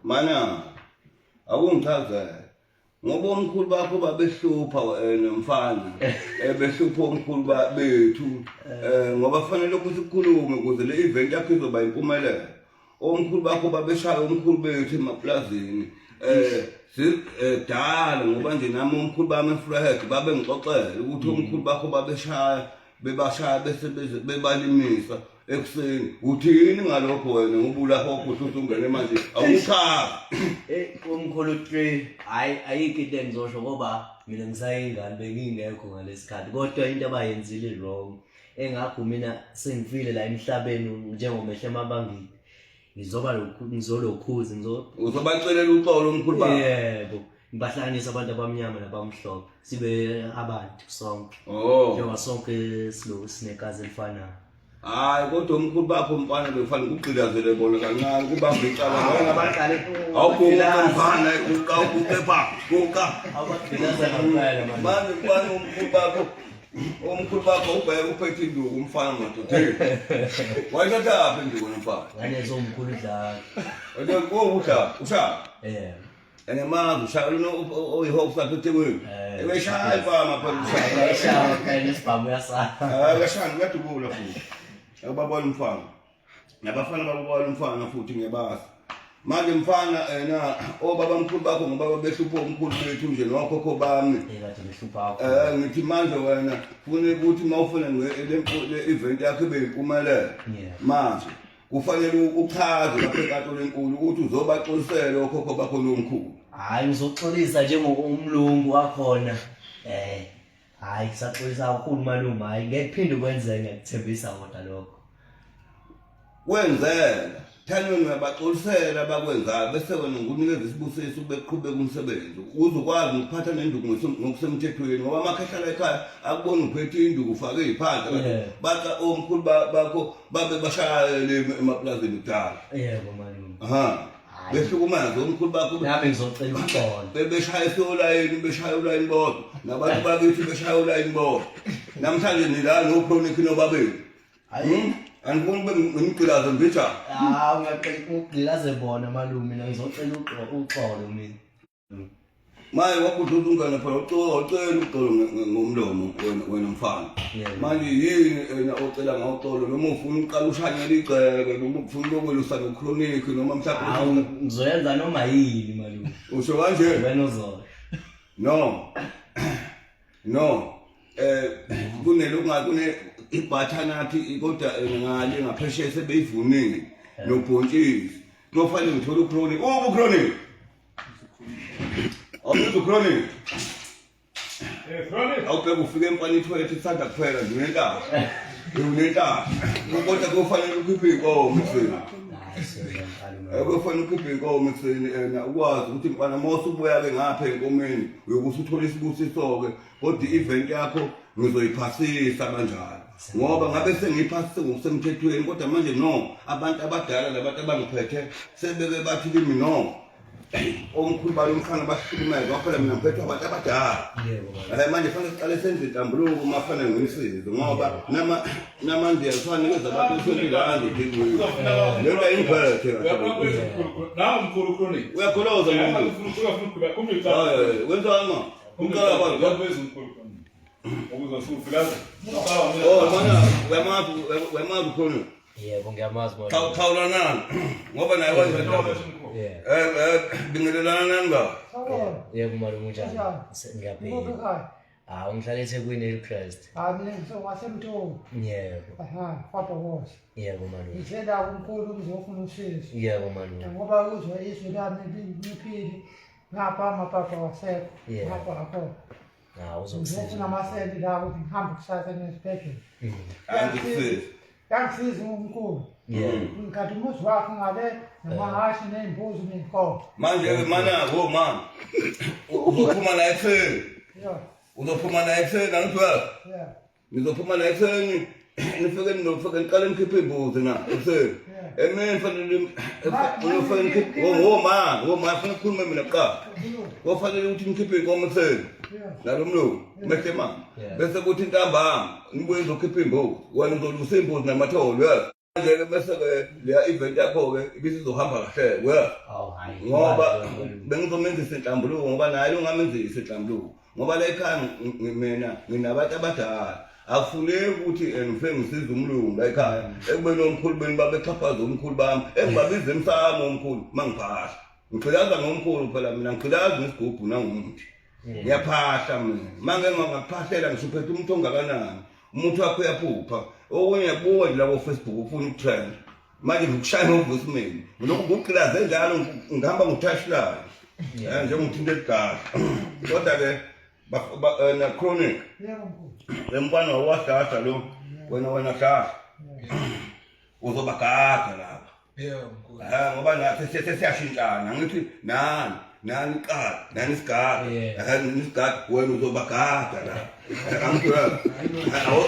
Mana akungichaze ngoba omkhulu bakho babehlupha wena mfana behlupha omkhulu bethu ngoba kufanele ukuthi ukukhulume ukuze le event yakho izoba impumelelo. Omkhulu bakho babeshaya omkhulu bethu emaplazini dala ngoba nje nami omkhulu bami eFreehead babe ngixoxela ukuthi omkhulu bakho bebashaya bese bebalimisa ekuseni. Uthini ngalokho wena ngoba ulapho ukuthi ungene manje awukhapha umkhulu 3 ayikho into engizosho ngoba mina ngisayingane bengingekho ngalesikhathi kodwa into abayenzile wrong engakho mina sengifile la emhlabeni njengomehle emabangini ngizolokhuza uzobacelela uxolo omkhulu bakho. Yebo ngibahlanganisa abantu abamnyama nabamhlophe sibe abantu sonke njengoba sonke sinekazi elifanayo. Hayi kodwa omkhulu bakho mfana bekufanele ukugqilazele bona kancane kubamba icala abaqale awuphila mfana ukupha kuka abagqilaza ngaphela manje mfana omkhulu bakho ubheka uphethe induku umfana madoda wayithatha apha induku mfana nganezo omkhulu dlala usha engemazi ushaya oyihawk sakhe eThekwini ebeshaya ifama phela eshaya phela isibhamu yasala kashani kuyadubula futhi akubabona umfana nabafana babona umfana futhi ngebazi manje mfana obaba mkhulu bakho ngoba babehlupha omkhulu bethu nje nokhokho bami ekade behlupha ngithi manje wena ufuna ukuthi mawufuna le event yakho ibe impumelelo manje kufanele uchaze lapha enkantolo enkulu ukuthi uzobaxolisela okhokho bakho nomkhulu. Hayi ngizoxolisa njengomlungu wakhona hayi saxolisa kakhulu malume hayi ngeke phinde kwenzeke ngikuthembisa kodwa lokho wenzela thanweni uyabaxolisela bakwenzayo bese wena ngunikeza isibusiso beqhubeka umsebenzi uzokwazi ukuphatha nenduku ngokusemthethweni ngoba amakhehla ekhaya akubona uphethe induku ufake iphansi baca omkhulu bakho babe bashayele emaplazini kudala. Yebo malume behlukumaza omkhulu bakho nami ngizocela uxolo beshaya ulayini bodwa nabantu bakithi beshaya ulayini bodwa namhlanje nila no chronic nobabeni angifuni ngimgqilaze mbitha ngiyaqela ukugqilaze bona malume mina ngizocela uxolo mina maye wabuthi ungana phela ucela uxolo ngomlomo wena mfana manje yini ocela ngawuxolo noma ufuna uqala ushanyela igceke noma ufuna lokwelusa nochronic noma mhlawumbe ngizoyenza noma yini malume usho kanje wena uzolo no kune ibhathanathi kodwa ngale ngaphesheya sebeyivunile nobhontshisi kufanele ngithola uchronic uchronic uchronic awubheka ufike empani ithoyilethi isanda kuphela unentaba kodwa kufanele ukhiphe inkomo ekuseni kufanele ukhiphe inkomo ekuseni ukwazi ukuthi mfana mawusubuya-ke ngapha enkomeni uyokuthi uthole isibusiso-ke kodwa i-event yakho ngizoyiphasisa kanjalo ngoba ngabe sengiyiphasise ngokusemthethweni kodwa manje no abantu abadala nabantu abangiphethe sebeke bathi kimi no omkhulu balomfana bahlukumeza waphela mina ngiphethe abantu abadala manje fanele siqale senze intambuluko mafana ngimsize ngoba namanje yakufanikeza abantu uSontilandi lento ayingiphethe nawe mkhulu chronic uyakholoza wenzani ma uqala abantu wemazi khona yebo ngiyamazi khawulanani ngoba naye wenza bingelelana nani ba yebo malume unjani ngiyaphila ngihlala eThekwini eLcrest mina ngisowasemthongo yebo papa was yebo malume ngithela umkhulu ngizofuna usizo yebo malume ngoba uzwe izwi lami liphili ngapha amapapa wasekho ngapha akho uzofuna amasenti la ukuthi ngihambe kusasa nesibhedlela yangisiza umkhulu ngikade umuzi wakho ngale namahashi ney'mbuzi ney'nkomo manje mana uzophuma la ekuseni uzophuma la ekuseni angithiwa ngizophuma la ekuseni nifike niqale nikhiphe imbuzi na ekuseni emini fanele fanele ukhulume mina kuqala kofanele ukuthi nikhiphe inkomo ekuseni nalo mlungu mehle mama bese kuthi ntambama nibuye nizokhipha imbuzi wena uzolusa imbuzi namathole Manje-ke bese-ke leya event yakho-ke ibisizohamba kahle we Awu hayi. ngoba bengizomenzisa inhlambuluko ngoba naye ungamenzisa inhlambuluko ngoba la ekhaya mina nginabantu abadala akufuneki ukuthi ngifike ngisize umlungu la ekhaya ekubeni omkhulu beni babexhaphaza omkhulu bami engibabize emsamo omkhulu mangiphahla ngiqilaza ngomkhulu phela mina ngiqilaza ngesigubhu nangumuthi ngiyaphahla mina manje ngakuphahlela ngisuphethe umuntu ongakanani umuntu wakho uyaphupha okunye yabuka nje labo Facebook ufuna ukutrend manje ngikushaya ngovoicemail ngilokhu ngiqilaze njalo ngihamba ngithashelayo njengomthinto eligala kodwa-ke na chronic Yebo mkhulu. lemntwana wawadlahla lo wena hlahla uzoba gaga lapha ngoba nathi sesiyashintshana ngithi nani qala nani isigada wena uzoba gaga lapha angithola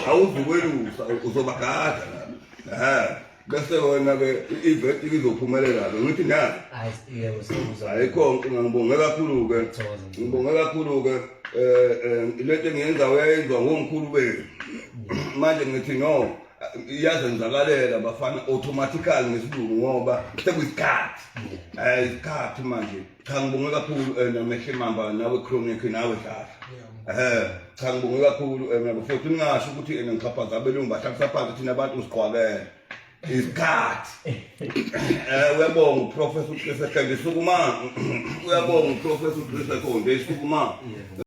awuzukwelusa uzoba gaga lapha bese wena-ke i-event izophumelela-ke ngithi nani Hayi yebo sekuza. ayikho ngibonge kakhulu-ke ngibonge kakhulu-ke lento engiyenza uyayizwa ngomkhulu benu manje ngithi no iyazenzakalela bafana automatically ngesilungu ngoba sekuyisikhathi isikhathi manje cha ngibonge kakhulu namehle mamba nawe chronic nawe dlala cha ngibonge kakhulu futhi ningasho ukuthi ngikhaphaza abelungu bahlakisa phansi thina abantu siqwakele isikhathi uyabonga uprofessor uChris Ehlenge Sukumana uyabonga uprofessor uChris Ehlenge Sukumana